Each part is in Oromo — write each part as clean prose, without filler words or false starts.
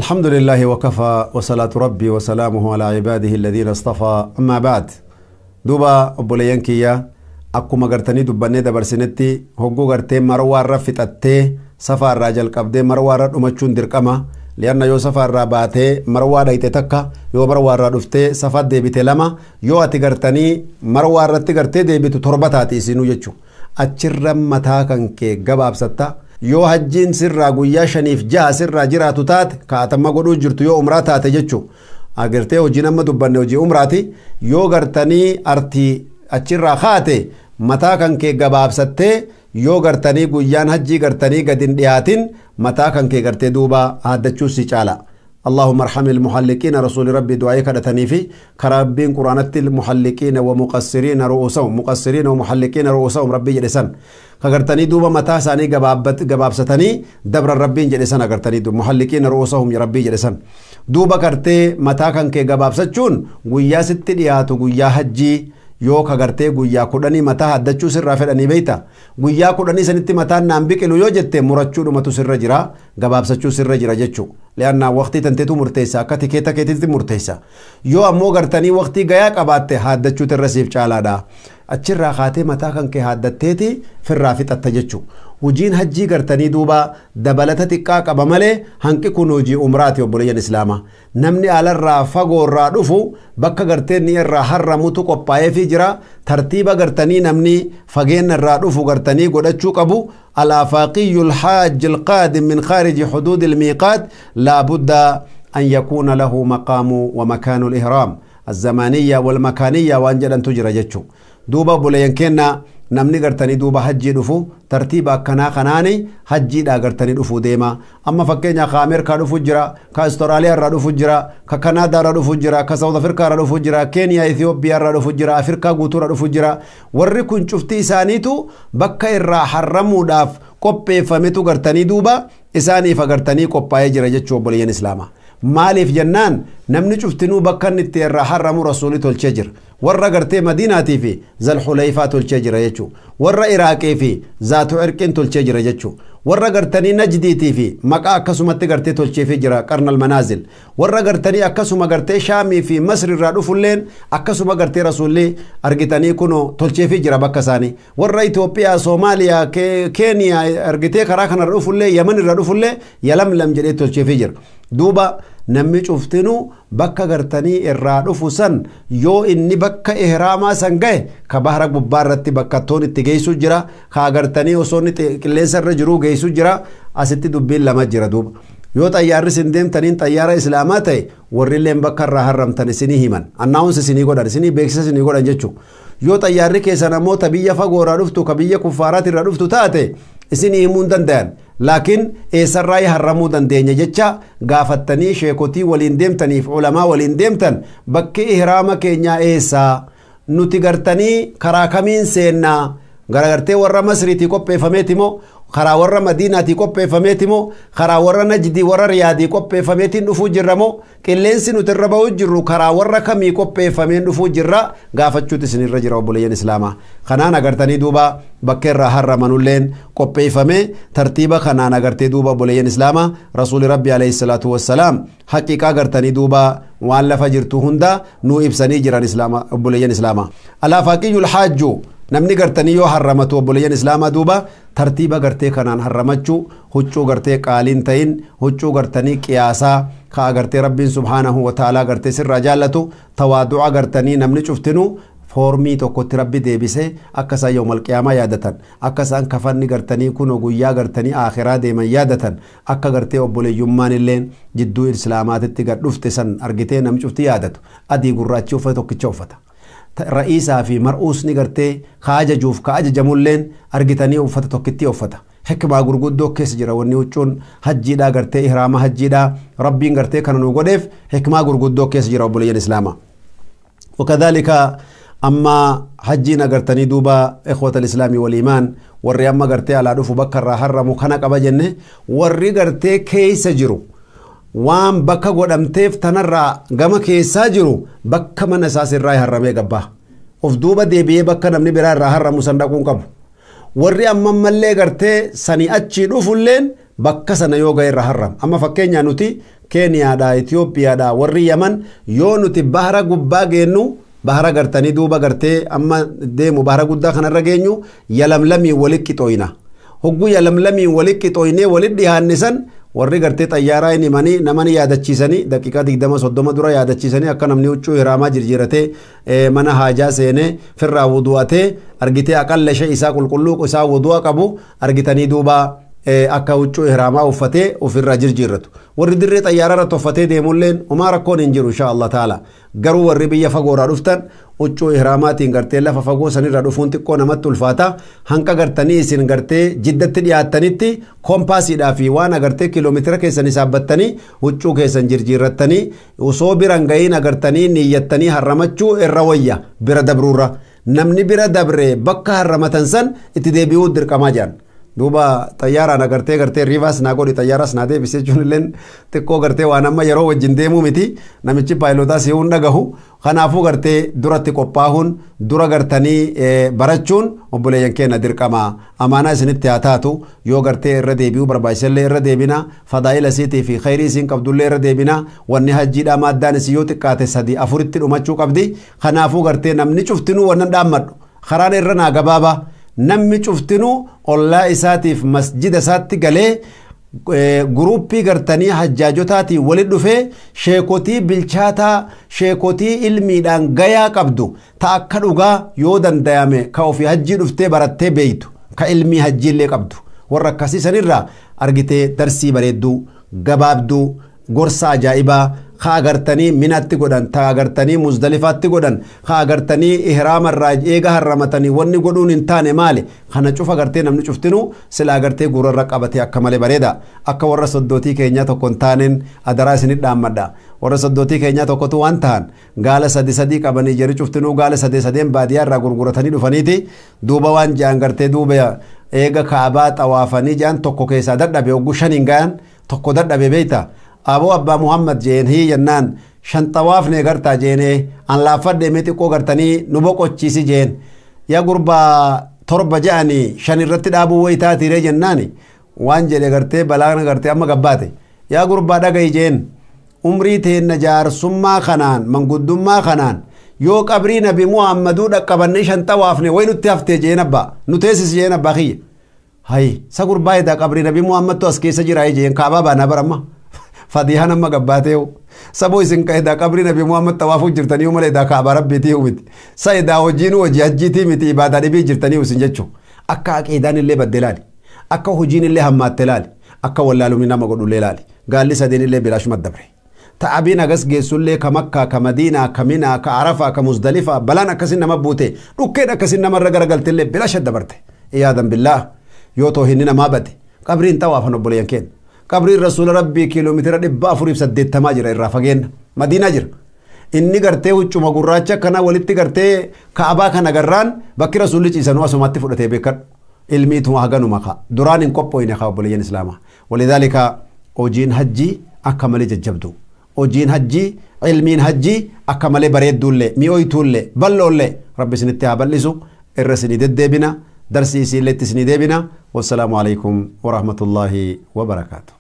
الحمد لله وكفى وصلاة ربي وسلامه على عباده الذين اصطفى أما بعد دوبا أبوليان كيا أكو مغرتني دبني دبرسنتي هقو غرتي مروار رفتتي سفر راجل قبدي مروار أمچون درقما لأن يو سفر راباتي مروار ايتتكا يو مروار رفتي سفر دي بيتي لما يو أتغرتني مروار رتغرتي دي بيتو تربتاتي سينو يچو أچرم متاكن كي قباب ستا yoo hajjiin sirraa guyyaa 5-6 sirraa jiraatu taate kaatama godhuu jirtu yoo umraa taate jechu agartee hojii nama dubbanne hojii umraati yoo gartanii artii achirraa kaate mataa kan kee gabaabsattee yoo gartanii guyyaan hajjii gartanii gadin dhiyaatin mataa kan kee gartee duuba haddachuu si caala اللهم ارحم المحلقين رسول ربي دعائي كدتني في كرابين قرانت المحلقين ومقصرين رؤوسهم مقصرين ومحلقين رؤوسهم ربي جلسان كغرتني دوبا متى ثاني غبابستني دبر ربي جلسان غرتني دوب محلقين رؤوسهم يا ربي جلسان دوبا كرتي متى كان كي غبابسچون غيا ست دياتو غيا حجي yoo kagartee guyyaa 10 mataa haddachuu sirraa fedhanii beeyta guyyaa 10 sanitti mataan naan biqilu yoo jette murachuu dhumatu sirra jira gabaabsachuu sirra jira jechuu leanna waqtii tanteetu murteessa akka tikeeta keetitti murteessa yoo ammoo gartanii waqtii gayaa qabaatte haddachuu tirrasiif caalaadha achirraa kaatee mataa kan kee haddatteeti firraa fixatta jechuu hojiin hajjii gartanii duuba dabalata xiqqaa qaba malee hanqi kun hojii umraati obboleeyyan islaamaa namni alarraa fagoorraa dhufu bakka garteen ni irraa harramutu qophaa'ee fi jira tartiiba gartanii namni fageenya irraa dhufu gartanii godhachuu qabu الآفاقي الحاج القادم من خارج حدود الميقات لا بد أن يكون له مقام ومكان الإهرام الزمانية والمكانية وأنجل أن تجرى جتشو دوبا بوليان كنا namni gartanii duuba hajjii dhufu tartiiba akkanaa kanaani hajjiidhaa gartanii dhufu deema amma fakkeenya ka Ameerikaa dhufu jira ka Austraaliyaa irraa dhufu jira ka Kanaadaa irraa dhufu jira ka South Africa irraa dhufu jira Kenya Ethiopia irraa dhufu jira Afrikaa guutuu irraa dhufu jira warri kun cuftii isaaniitu bakka irraa harramuudhaaf qopheeffametu gartanii duuba isaaniif agartanii qophaa'ee jira jechuu obboleeyyan islaamaa maaliif jennaan namni cuftinuu bakka inni itti irraa harramu rasuulli tolchee jira warra gartee madiinaatii fi zal xulayfaa tolchee jira jechuu warra iraaqii fi zaatu irqiin tolchee jira jechuu warra gartanii najdiitii fi maqaa akkasumatti gartee tolchee fi jira qarnal manaazil warra gartanii akkasuma gartee shaamii fi masri irraa dhufulleen akkasuma gartee rasuulli argitanii kuno tolchee fi jira bakka isaanii warra Itoophiyaa Soomaaliyaa Keeniyaa argitee karaa kana dhufullee Yaman irraa dhufullee yalamlam jedhee tolchee fi jira duuba namni cuftinu bakka gartanii irraa dhufu san yoo inni bakka ihraamaa san gahe ka bahara gubbaa irratti bakka toon itti geessu jira ka gartanii osoo inni qilleensa irra jiru geessu jira asitti dubbiin lama jira duuba yoo xayyaarri sin deemtaniin xayyaara islaamaa ta'e warrilleen bakka irraa harramtan isinii himan annaawunsi isinii godhan isinii beeksisa isinii godhan jechuu yoo xayyaarri keessan ammoo ta biyya fagoo irraa dhuftu ka biyya kuffaaraati irraa dhuftu taate isinii himuu hin danda'an laakiin eessarraa harramuu dandeenya jecha gaafattanii sheekotii waliin deemtaniif ulamaa waliin deemtan bakki ihraama keenyaa eessaa nuti gartanii karaa kamiin seennaa garagartee warra masriitii qopheeffameeti moo karaa warra madiinaatii qopheeffameeti moo karaa warra najdii warra riyaadii qopheeffameetiin dhufuu jirra moo qilleensi nuti irra ba'uu jirru karaa warra kamii qopheeffameen dhufuu jirra gaafachuutu isinirra jira obboleeyyan islaamaa kanaan agartanii duuba bakka irraa harramanulleen qopheeffamee tartiiba kanaan agartee duuba obboleeyyan islaamaa rasuuli rabbi alayhi salaatu wassalaam haqiiqaa agartanii duuba waan lafa jirtu hunda nuu ibsanii jiran islaamaa obboleeyyan islaamaa alaafaqiyyul haajju namni gartanii yoo harramatu obboleeyyan islaamaa duuba tartiiba gartee kanaan harramachuu huccuu gartee qaaliin ta'in huccuu gartanii qiyaasaa ka agartee rabbiin subhaanahu wa ta'aalaa gartee sirraa jaallatu tawaadu'a gartanii namni cuftinu foormii tokkotti rabbi deebisee akka isaan yawmal qiyaamaa yaadatan akka isaan kafanni gartanii kuno guyyaa gartanii akhiraa deeman yaadatan akka gartee obboleeyyummaan illeen jidduu islaamaatitti gad dhufte san argitee nam cufti yaadatu adii gurraachi uffata tokkicha uffata ra'iisaa fi mar'uusni gartee kaajajuuf kaajajamulleen argitanii uffata tokkitti uffata hikmaa gurguddoo keessa jira wanni huccuun hajjiidhaa gartee ihraama hajjiidhaa rabbiin gartee kana nu godheef hikmaa gurguddoo keessa jira obboleeyyan islaamaa wakadhalika amma hajjiin agartanii duuba ikhwata al-islaami wal iimaan warri amma gartee alaa dhufu bakka irraa harramu kana qaba jenne warri gartee keessa jiru waan bakka godhamteef tanarraa gama keessaa jiru bakka mana isaas irraa harramee gabbaa of duuba deebi'ee bakka namni biraa irraa harramu san dhaquun qabu warri amma mallee gartee sanii achii dhufulleen bakkasana yoo gairra harram amma fakkeenya nuti Keeniyaadha Itoophiyaadha warri Yaman yoo nuti bahara gubbaa geennu bahara gartanii duuba gartee amma deemu bahara guddaa kanarra geenyu yalamlamii walitti qixooyna hoggu yalamlamii walitti qixooynee walitti dhiyaannisan warri gartee xayyaaraa inni manii namani yaadachiisanii daqiiqaa 20-30 dura yaadachiisanii akka namni huccuu hiraamaa jirjiiratee mana haajaa seenee firraa wudu'atee argitee aqalla ishee isaa qulqulluu isaa wudu'a qabu argitanii duuba akka huccuu hiraamaa uffatee ofirraa jirjiirratu warri dirree xayyaararratti uffatee deemulleen homaa rakkoon hin jiru insha Allah taala garuu warri biyya fagoorraa dhuftan huccuu ihraamaatiin gartee lafa fagoo sanirra dhufuun xiqqoo namatti ulfaata hanqa gartanii isin gartee jiddatti dhiyaattanitti koompaasiidhaa fi waan agartee kiiloomeetira keessan hisaabbattanii huccuu keessan jirjiirrattanii osoo biran ga'iin agartanii niyyattanii harramachuu irra wayya bira dabruurra namni bira dabre bakka harramatan san itti deebi'uu dirqamaa jiran duuba xayyaaraan agartee riivaas naa godhi xayyaaras naa deebisee jechuun illee xiqqoo gartee waan amma yeroo wajjin deemuu miti namichi paayilotaa si'uun dhagahu kanaafuu gartee duratti qophaa'uun dura gartanii barachuun obboleeyyan keenya dirqama amaanaa isinitti haa taatu yoo gartee irra deebi'uu barbaachisallee irra deebina fadaa'ila isiitii fi khayrii isiin qabdullee irra deebina wanni hajjiidhaa maaddaan isii yoo xiqqaate 3-4tti dhumachuu qabdi kanaafuu gartee namni cuftinuu wannan dhaammadhu karaan irra naa gabaabaa namni cuftinuu ollaa isaatiif masjida isaatti galee guruppii gartanii hajjaajotaatiin walit dhufee sheekotii bilchaataa sheekotii ilmiidhaan gayaa qabdu ta akka dhugaa yoo dandayame ka ofii hajjii dhuftee barattee beeytu ka ilmii hajjiillee qabdu warra akkasiisanirraa argitee darsii bareedduu gabaabduu gorsa ajaa'ibaa ka agartanii minatti godhan ta agartanii muzdalifaatti godhan ka agartanii ihraamarraa eega harramatanii wanni godhuun hin taane maali kana cufa agartee namni cuftinuu sila agartee gurarra qabatee akka malee bareeda akka warra soddootii keenyaa tokko hin taaneen adaraa isinit dhaammadha warra soddootii keenyaa tokkotu waan ta'an gaala sadii qabanii jari cuftinuu gaala sadeen baadiyyaarraa gurguratanii dhufaniiti duuba waan jaan gartee duuba eega kaabaa xawaafanii jaan tokko keessaa dadhabe hogguu 5 gayan tokko dadhabe beeyta Abu Abba Muhammad jeen hii jennaan 5 xawaafne gartaa jeene an laafadhe mee xiqqoo gartanii nu boqochiisi jeen yaa gurbaa 7 ja'anii 5 irratti dhaabuu wayitaatiire jennaani waan jedhe gartee balaana gartee amma gabbaate yaa gurbaa dhaga'i jeen umrii teenna jaarsummaa kanaan manguddummaa kanaan yoo qabrii nabi Muhammaduu dhaqqabannee 5 xawaafne way nutti haftee jeen abba nu teessis jeen abba kiyya hay sa gurbaa edaa qabrii nabi Muhammadtu as keessa jira jeen kaabaa baanaa baramma fadihan amma gabbaatee sabo isin kaida qabri nabi Muhammad tawaafu jirtanii umale da kaaba rabbitii humit sayda hojiinu hojii hajjiitii miti ibaada dhibii jirtanii usin jechu akka aqeedaan illee baddelaali akka hojiin illee hammaatelaali akka wallaalumni nama godhullee laali gaalli sadeen illee bilaashuma dabre ta'abiin agas geessullee ka Makkaa ka Madiinaa ka Minaa ka Arafaa ka Muzdalifaa balaan akkasin nama buute dhukkeen akkasin namarra garagaltillee bilaasha dabarte iyaadan billah yoo toohinni namaa bade qabriin tawaafan obboleeyyan keenya qabri rasuula rabbii kiiloomeetira 480 jira irraa fageenya Madiinaa jira inni gartee huccuma gurraacha kana walitti gartee kaabaa kana garraan bakki rasuulli ciisanuu asumatti fudhatee beekadhu ilmiituma haganuma ka duraan hin qophooyne ka obboleeyyan islaamaa walidaalika hojiin hajjii akka malee jajjabdu hojiin hajjii ilmiin hajjii akka malee bareedduullee mi'ooytuullee balloollee rabbi isinitti haa bal'isu irra isinii deddeebina darsii isiilleetti isinii deebina wassalaamu alaikum warahmatullaahi wabarakaatu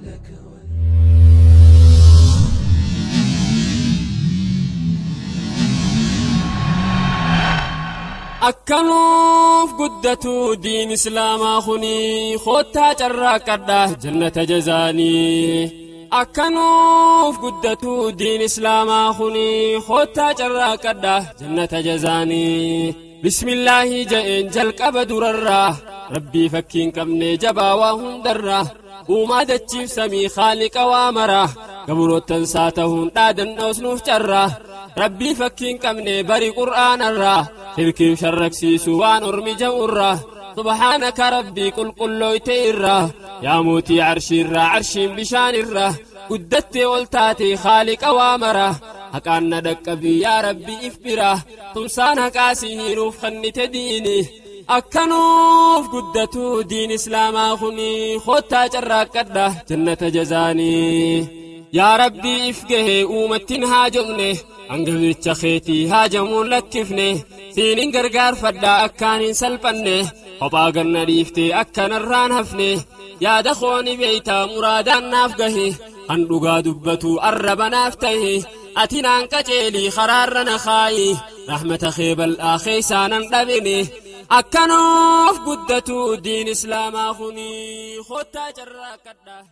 لك أكنوف قدتو دين إسلاما خني خوتا جراك الده جنة جزاني أكنوف قدتو دين إسلاما خني خوتا جراك الده جنة جزاني بسم الله جئن جلق بدر الراه ربي فكين كمني جبا وهندرة وما دتشيف سمي خالق وامرة قبرو تنساتهن دادن أوسنوف جرة ربي فكين كمني بري قرآن الرا شركي شرك سيسوان أرمي جورة سبحانك ربي قل لويتي الرا يا موتي عرشي الرا عرشي بشان الرا قدت والتاتي خالق وامرة هكان ندك بي يا ربي إفبرة تمسان كاسي روف خني تديني أكنوف قدتو دين إسلام أخني خوتا جراك قده جنة جزاني يا ربي إفقه أومتين هاجغني أنقل خيتي هاجمون لكفني سينين غرغار فدا أكانين سلبني وباقن ريفتي أكان الران هفني يا دخوني بيتا مرادان نافقه أندقا دبتو أرب نافته أتنان كجيلي خرار نخاي رحمة خيب الآخي سانا دبني أكنوف قدتو دين إسلام أخني خوتا جراك قده